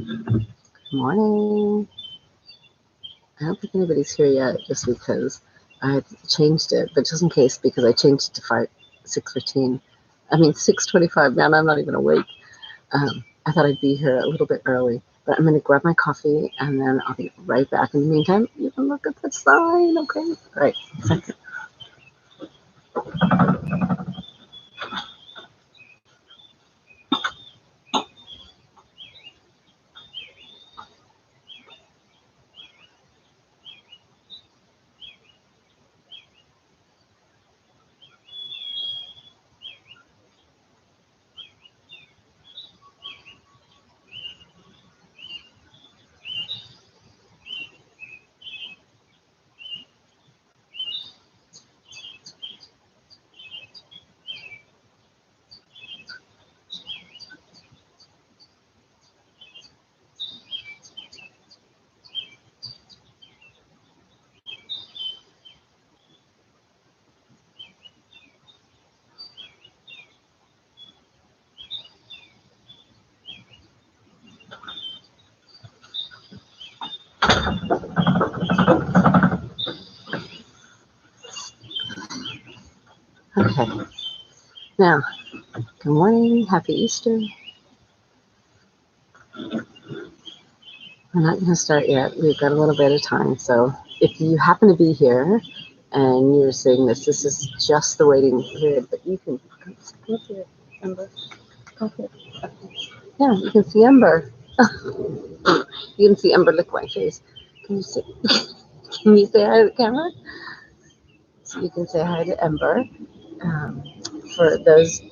Good morning. I don't think anybody's here yet just because I changed it, but just in case, because I changed it to 6:15. I mean 6:25. Man, I'm not even awake. I thought I'd be here a little bit early, but I'm gonna grab my coffee and then I'll be right back. In the meantime, you can look at the sign, okay? All right. Second. Okay. Now, good morning. Happy Easter. We're not going to start yet. We've got a little bit of time. So if you happen to be here and you're seeing this is just the waiting period, but you can come up here, Ember. Come here. Yeah, you can see Ember. You can see Ember lick my face. Can you see? Can you say hi to the camera? So you can say hi to Ember. Um, for those,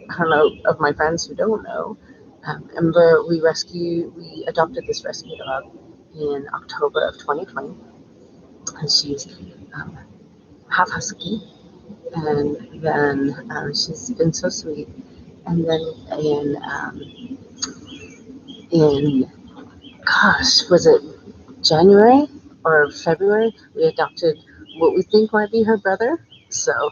I don't know, of my friends who don't know, Ember, we adopted this rescue dog in October of 2020, and she's um, half husky, and then she's been so sweet. And then in gosh, was it January or February? We adopted what we think might be her brother. So,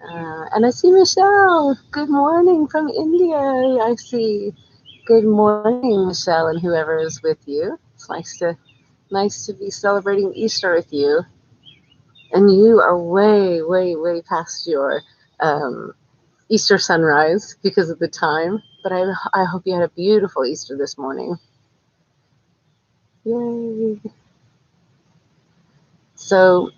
and I see Michelle. Good morning from India. I see. Good morning, Michelle, and whoever is with you. It's nice to be celebrating Easter with you. And you are way, way, way past your um, Easter sunrise because of the time. But I hope you had a beautiful Easter this morning. Yay! So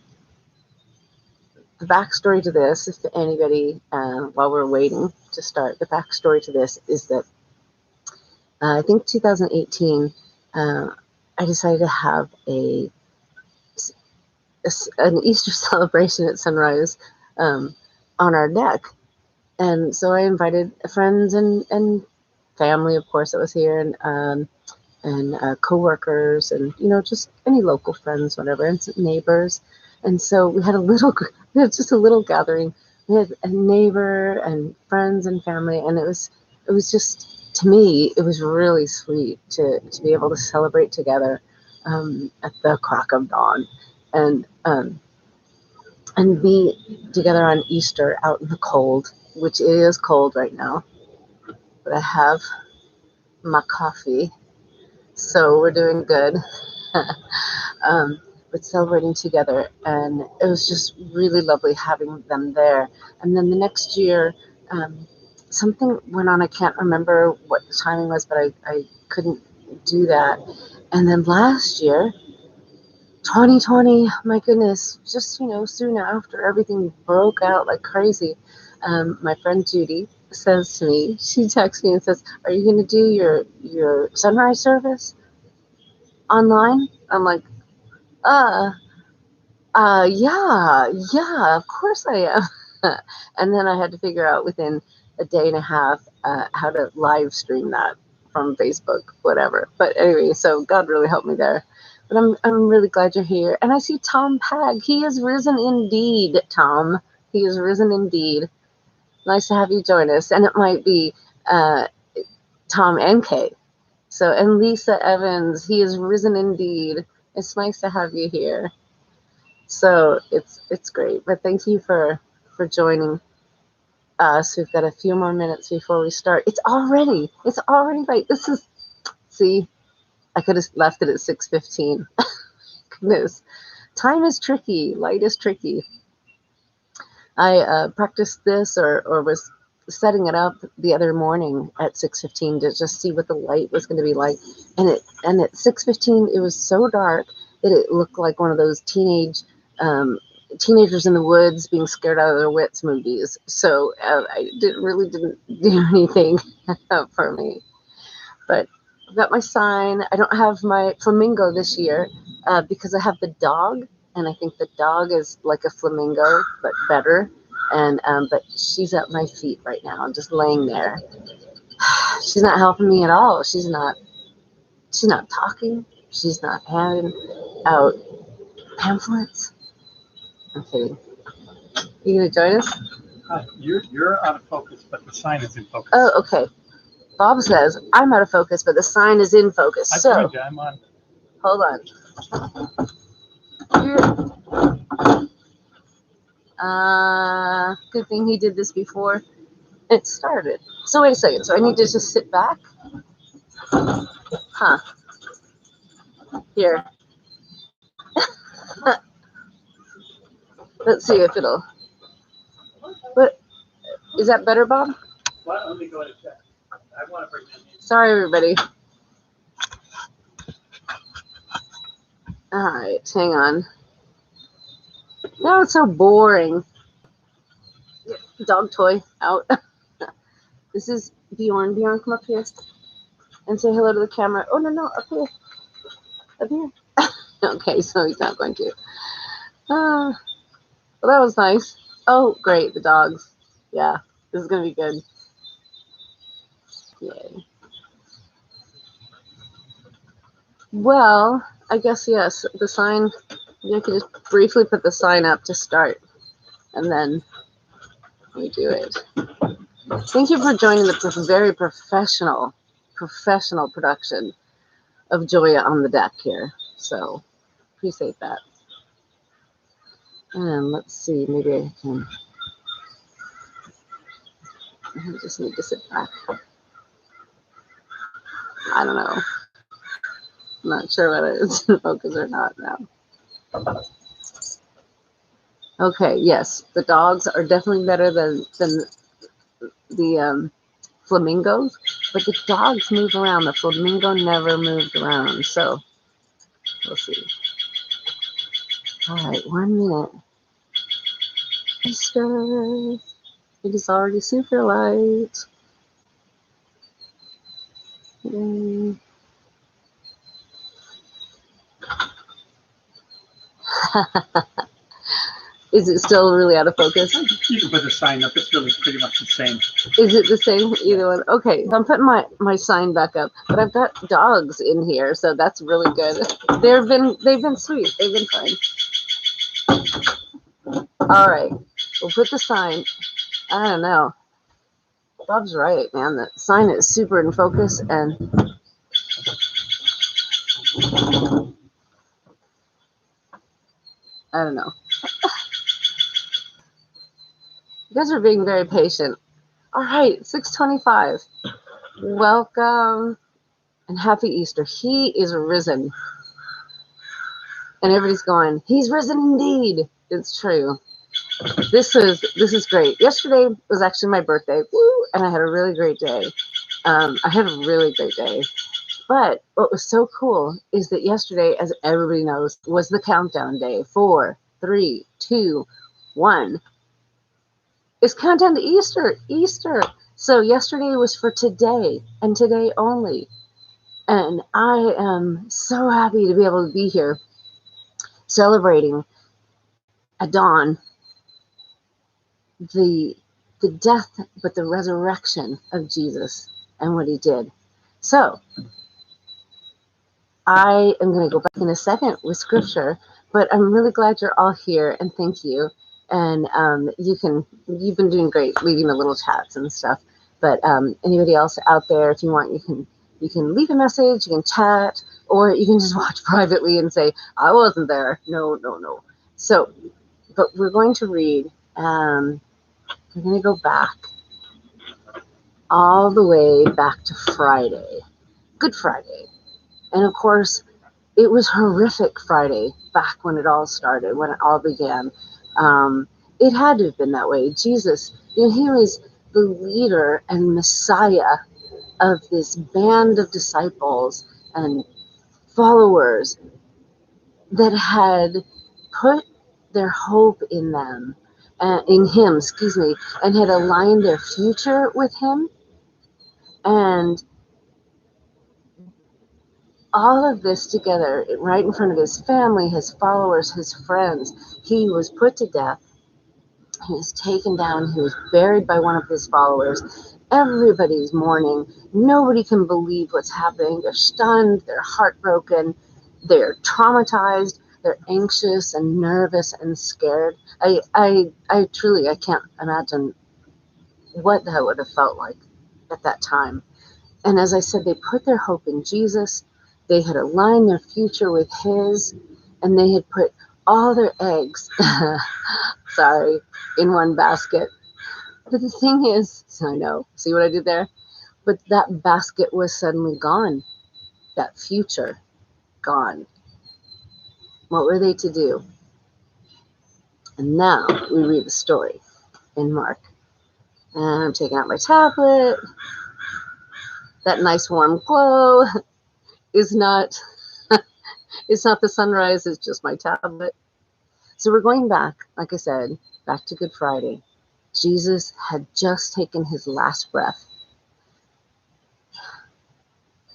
the backstory to this, if anybody, while we're waiting to start, the backstory to this is that I think 2018, I decided to have an Easter celebration at sunrise on our deck. And so I invited friends and family, of course, that was here, and coworkers, and just any local friends, whatever, and some neighbors. And so we had just a little gathering. We had a neighbor and friends and family, and it was just, to me, it was really sweet to be able to celebrate together at the crack of dawn, and and be together on Easter out in the cold, which it is cold right now. But I have my coffee, so we're doing good. um, but celebrating together, and it was just really lovely having them there. And then the next year, something went on. I can't remember what the timing was, but I couldn't do that. And then last year, 2020, my goodness, just soon after everything broke out like crazy, my friend Judy says to me, she texts me and says, "Are you going to do your sunrise service online?" I'm like, uh, yeah, of course I am. And then I had to figure out within a day and a half how to live stream that from Facebook, whatever. But anyway, so God really helped me there. But I'm really glad you're here. And I see Tom Pag. He is risen indeed, Tom. He is risen indeed. Nice to have you join us. And it might be uh, Tom and Kay. So, and Lisa Evans, he is risen indeed. It's nice to have you here. So it's great. But thank you for joining us. We've got a few more minutes before we start. It's already late. This is See, I could have left it at 6:15. Goodness, time is tricky. Light is tricky. I practiced this or was setting it up the other morning at 6:15 to just see what the light was going to be like, and at 6:15 it was so dark that it looked like one of those teenagers in the woods being scared out of their wits movies. So I didn't do anything for me. But I've got my sign. I don't have my flamingo this year because I have the dog, and I think the dog is like a flamingo but better. And but she's at my feet right now, just laying there. She's not helping me at all. She's not talking. She's not handing out pamphlets. I'm kidding. You gonna join us? You're out of focus, but the sign is in focus. Oh, okay. Bob says I'm out of focus, but the sign is in focus. So I'm on. Hold on. Good thing he did this before it started. So wait a second. So I need to just sit back? Huh. Here. Let's see if it'll. What? Is that better, Bob? Well, let me go ahead and check. I want to bring that in. Sorry, everybody. All right, hang on. Now it's so boring. Dog toy out. This is Bjorn. Bjorn, come up here and say hello to the camera. Oh, no, up here. Up here. Okay, so he's not going to. Well, that was nice. Oh, great, the dogs. Yeah, this is going to be good. Yay. Well, I guess, yes, the sign, you could just briefly put the sign up to start, and then we do it. Thank you for joining the very professional production of Gioia on the Deck here. So, appreciate that. And let's see, maybe I can. I just need to sit back. I don't know. I'm not sure whether it's in focus or not now. Okay, yes, the dogs are definitely better than the flamingos, but the dogs move around. The flamingo never moved around, so we'll see. All right, 1 minute. Easter. It is already super light. Yay. Is it still really out of focus? You can put the sign up. It's really pretty much the same. Is it the same? Either one? Okay, so I'm putting my sign back up, but I've got dogs in here, so that's really good. They've been sweet. They've been fine. All right, we'll put the sign. I don't know. Bob's right, man. The sign is super in focus, and I don't know. You guys are being very patient. All right, 6:25. Welcome and happy Easter. He is risen. And everybody's going, he's risen indeed. It's true. This is great. Yesterday was actually my birthday. Woo! And I had a really great day. But what was so cool is that yesterday, as everybody knows, was the countdown day. 4, 3, 2, 1. It's countdown to Easter. So yesterday was for today and today only. And I am so happy to be able to be here celebrating at dawn the death but the resurrection of Jesus and what he did. So I am going to go back in a second with scripture, but I'm really glad you're all here, and thank you. And you've been doing great leaving the little chats and stuff. But anybody else out there, if you want, you can leave a message, you can chat, or you can just watch privately and say, I wasn't there. No. So, but we're going to read, we're going to go back all the way back to Friday. Good Friday. And of course, it was horrific Friday back when it all started, when it all began. It had to have been that way. Jesus, he was the leader and Messiah of this band of disciples and followers that had put their hope in them, in him, and had aligned their future with him. And all of this together, right in front of his family, his followers, his friends, he was put to death. He was taken down. He was buried by one of his followers. Everybody's mourning. Nobody can believe what's happening. They're stunned. They're heartbroken. They're traumatized. They're anxious and nervous and scared. I truly, I can't imagine what that would have felt like at that time. And as I said, they put their hope in Jesus. They had aligned their future with his, and they had put all their eggs, sorry, in one basket. But the thing is, I know, see what I did there? But that basket was suddenly gone. That future, gone. What were they to do? And now we read the story in Mark. And I'm taking out my tablet. That nice warm glow is not, it's not the sunrise, it's just my tablet. So we're going back, like I said, back to Good Friday. Jesus had just taken his last breath,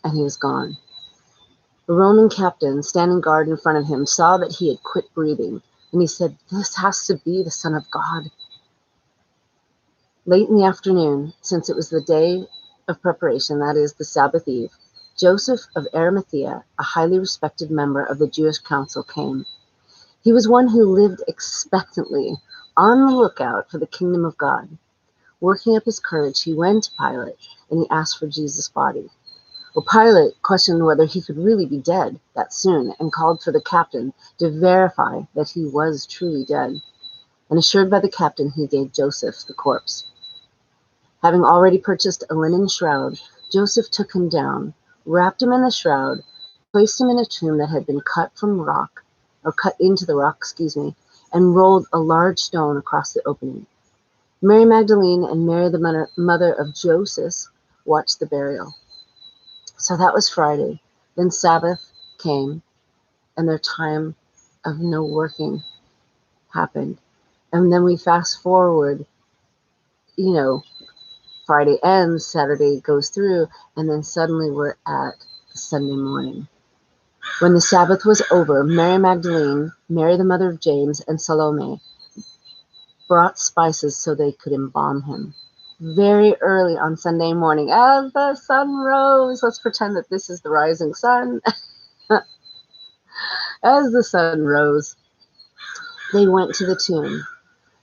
and he was gone. A Roman captain standing guard in front of him saw that he had quit breathing, and he said, "This has to be the Son of God." Late in the afternoon, since it was the day of preparation, that is, the Sabbath eve, Joseph of Arimathea, a highly respected member of the Jewish council, came. He was one who lived expectantly, on the lookout for the kingdom of God. Working up his courage, he went to Pilate, and he asked for Jesus' body. Well, Pilate questioned whether he could really be dead that soon, and called for the captain to verify that he was truly dead. And assured by the captain, he gave Joseph the corpse. Having already purchased a linen shroud, Joseph took him down, wrapped him in the shroud, placed him in a tomb that had been cut into the rock, and rolled a large stone across the opening. Mary Magdalene and Mary, the mother of Joseph, watched the burial. So that was Friday. Then Sabbath came, and their time of no working happened. And then we fast forward, Friday ends, Saturday goes through, and then suddenly we're at Sunday morning. When the Sabbath was over, Mary Magdalene, Mary the mother of James, and Salome brought spices so they could embalm him. Very early on Sunday morning, as the sun rose, let's pretend that this is the rising sun. As the sun rose, they went to the tomb.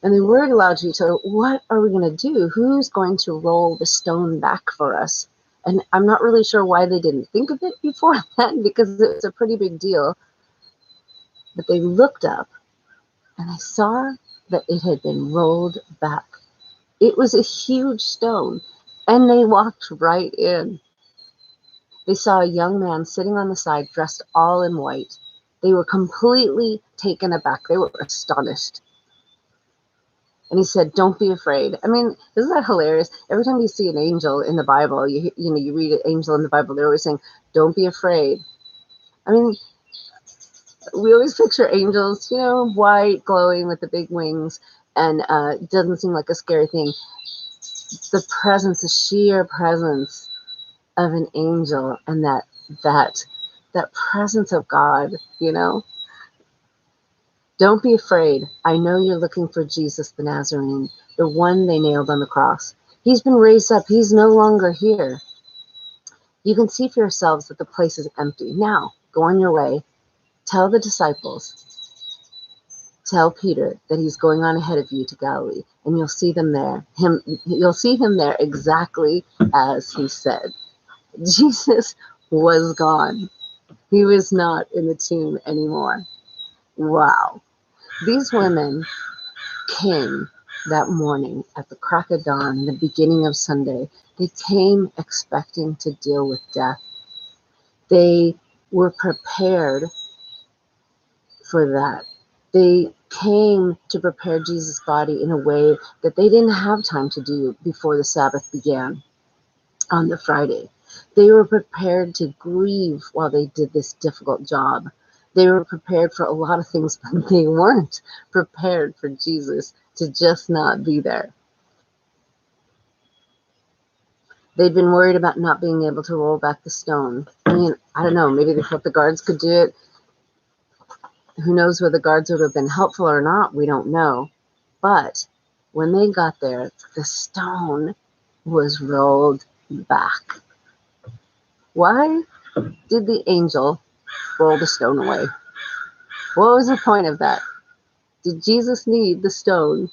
And they weren't allowed to. So what are we going to do? Who's going to roll the stone back for us? And I'm not really sure why they didn't think of it before then, because it was a pretty big deal. But they looked up, and they saw that it had been rolled back. It was a huge stone, and they walked right in. They saw a young man sitting on the side, dressed all in white. They were completely taken aback. They were astonished. And he said, "Don't be afraid." I mean, isn't that hilarious? Every time you see an angel in the Bible, you read an angel in the Bible, they're always saying, "Don't be afraid." I mean, we always picture angels, white, glowing with the big wings, and it doesn't seem like a scary thing. The sheer presence of an angel, and that presence of God, Don't be afraid. I know you're looking for Jesus the Nazarene, the one they nailed on the cross. He's been raised up. He's no longer here. You can see for yourselves that the place is empty. Now, go on your way. Tell the disciples, tell Peter that he's going on ahead of you to Galilee, and you'll see them there. You'll see him there exactly as he said. Jesus was gone. He was not in the tomb anymore. Wow. These women came that morning at the crack of dawn, the beginning of Sunday. They came expecting to deal with death. They were prepared for that. They came to prepare Jesus' body in a way that they didn't have time to do before the Sabbath began on the Friday. They were prepared to grieve while they did this difficult job. They were prepared for a lot of things, but they weren't prepared for Jesus to just not be there. They'd been worried about not being able to roll back the stone. I mean, I don't know, maybe they thought the guards could do it. Who knows whether the guards would have been helpful or not? We don't know. But when they got there, the stone was rolled back. Why did the angel roll the stone away? What was the point of that? Did Jesus need the stone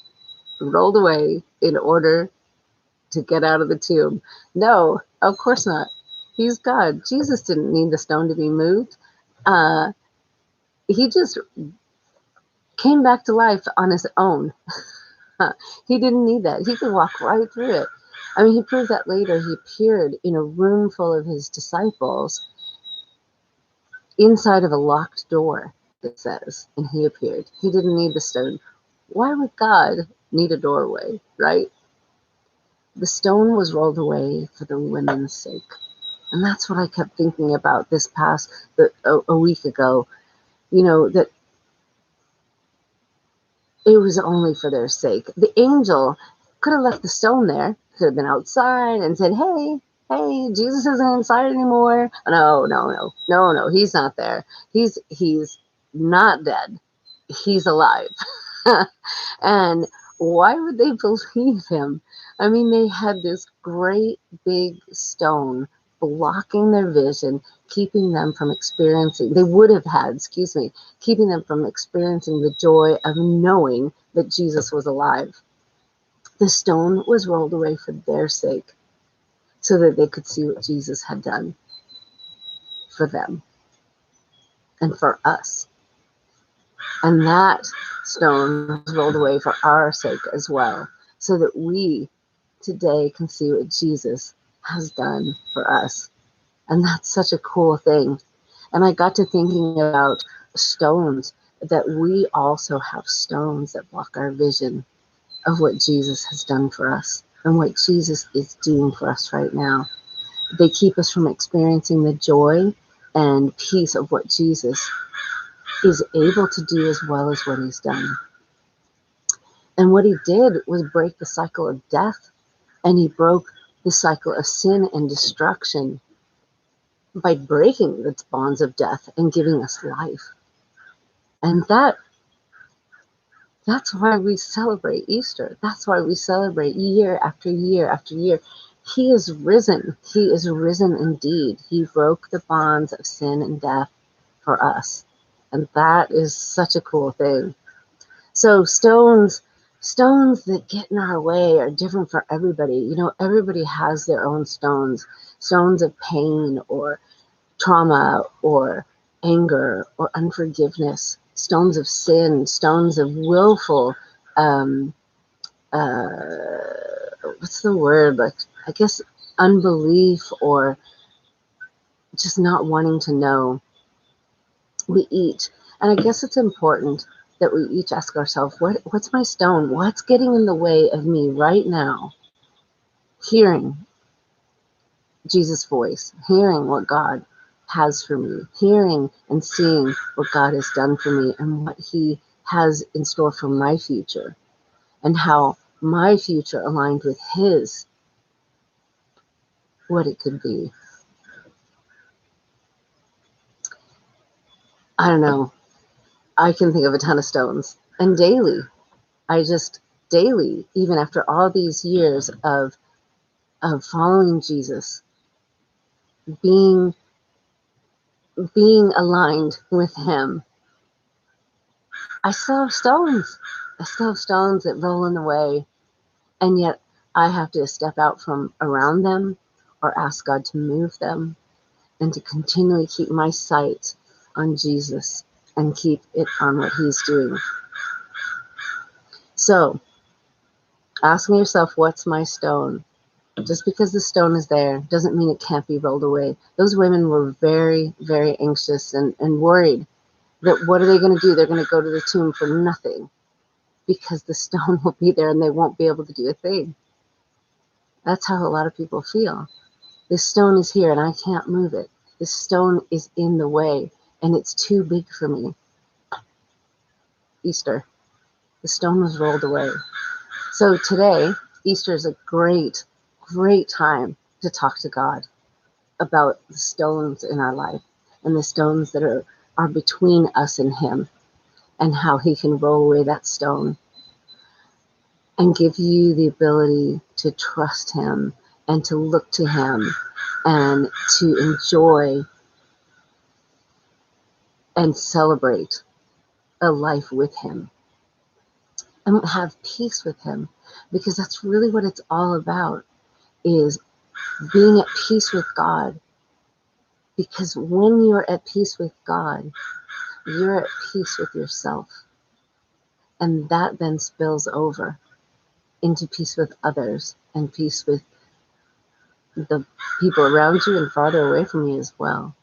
rolled away in order to get out of the tomb? No, of course not. He's God. Jesus didn't need the stone to be moved. He just came back to life on his own. He didn't need that. He could walk right through it. I mean, he proved that later. He appeared in a room full of his disciples inside of a locked door, it says, and he appeared. He didn't need the stone. Why would God need a doorway, right? The stone was rolled away for the women's sake. And that's what I kept thinking about this past a week ago, that it was only for their sake. The angel could have left the stone there, could have been outside and said, hey, Jesus isn't inside anymore. No, he's not there. He's not dead. He's alive. And why would they believe him? I mean, they had this great big stone blocking their vision, keeping them from experiencing, they would have had, keeping them from experiencing the joy of knowing that Jesus was alive. The stone was rolled away for their sake so that they could see what Jesus had done for them and for us. And that stone was rolled away for our sake as well, so that we today can see what Jesus has done for us. And that's such a cool thing. And I got to thinking about stones, that we also have stones that block our vision of what Jesus has done for us and what Jesus is doing for us right now. They keep us from experiencing the joy and peace of what Jesus is able to do as well as what he's done. And what he did was break the cycle of death, and he broke the cycle of sin and destruction by breaking the bonds of death and giving us life. And that's why we celebrate Easter. That's why we celebrate year after year after year. He is risen. He is risen indeed. He broke the bonds of sin and death for us. And that is such a cool thing. So stones that get in our way are different for everybody. Everybody has their own stones of pain or trauma or anger or unforgiveness, stones of sin, stones of willful, what's the word? Like, I guess unbelief or just not wanting to know. We each, and I guess it's important that we each ask ourselves, what's my stone? What's getting in the way of me right now hearing Jesus' voice, hearing what God has for me, hearing and seeing what God has done for me and what he has in store for my future, and how my future aligned with his, what it could be. I don't know. I can think of a ton of stones. And daily, even after all these years of following Jesus, being aligned with him, I still have stones. I still have stones that roll in the way, and yet I have to step out from around them or ask God to move them, and to continually keep my sight on Jesus and keep it on what he's doing. So, asking yourself, what's my stone? Just because the stone is there doesn't mean it can't be rolled away. Those women were very, very anxious and worried that what are they going to do? They're going to go to the tomb for nothing because the stone will be there and they won't be able to do a thing. That's how a lot of people feel. This stone is here and I can't move it. This stone is in the way and it's too big for me. Easter. The stone was rolled away. So today, Easter is a great, great time to talk to God about the stones in our life and the stones that are between us and Him and how He can roll away that stone and give you the ability to trust Him and to look to Him and to enjoy and celebrate a life with Him and have peace with Him, because that's really what it's all about, is being at peace with God. Because when you're at peace with God, you're at peace with yourself, and that then spills over into peace with others and peace with the people around you and farther away from you as well.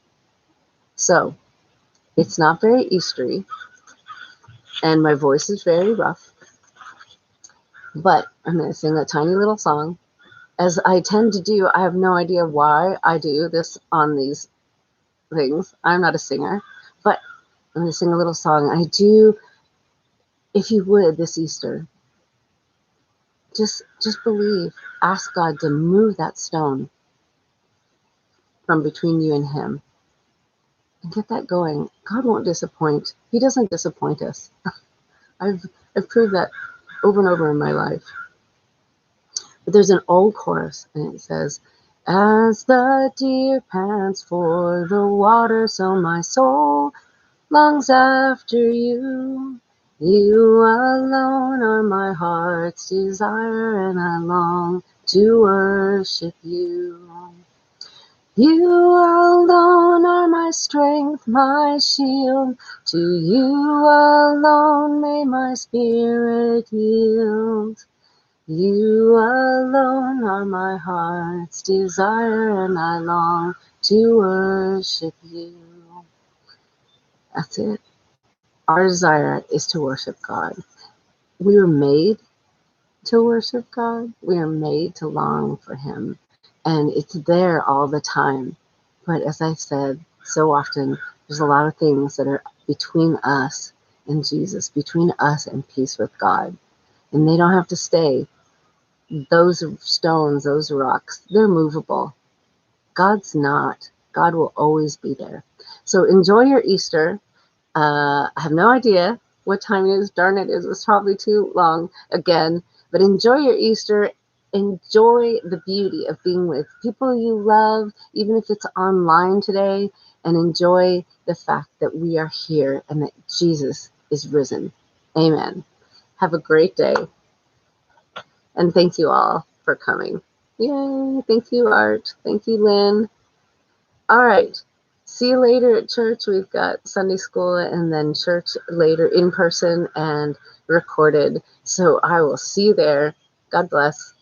So it's not very Eastery, and my voice is very rough, but I'm going to sing a tiny little song. As I tend to do, I have no idea why I do this on these things. I'm not a singer, but I'm going to sing a little song. I do, if you would, this Easter, just believe, ask God to move that stone from between you and Him and get that going. God won't disappoint. He doesn't disappoint us. I've proved that over and over in my life. But there's an old chorus, and it says, as the deer pants for the water, so my soul longs after you. You alone are my heart's desire, and I long to worship you. You alone are my strength, my shield. To you alone may my spirit yield. You alone are my heart's desire, and I long to worship you. That's it. Our desire is to worship God. We were made to worship God. We are made to long for Him. And it's there all the time. But as I said so often, there's a lot of things that are between us and Jesus, between us and peace with God. And they don't have to stay. Those stones, those rocks, they're movable. God's not. God will always be there. So enjoy your Easter. I have no idea what time it is. Darn it, it was probably too long again. But enjoy your Easter. Enjoy the beauty of being with people you love, even if it's online today. And enjoy the fact that we are here and that Jesus is risen. Amen. Have a great day. And thank you all for coming. Yay. Thank you, Art. Thank you, Lynn. All right. See you later at church. We've got Sunday school and then church later in person and recorded. So I will see you there. God bless.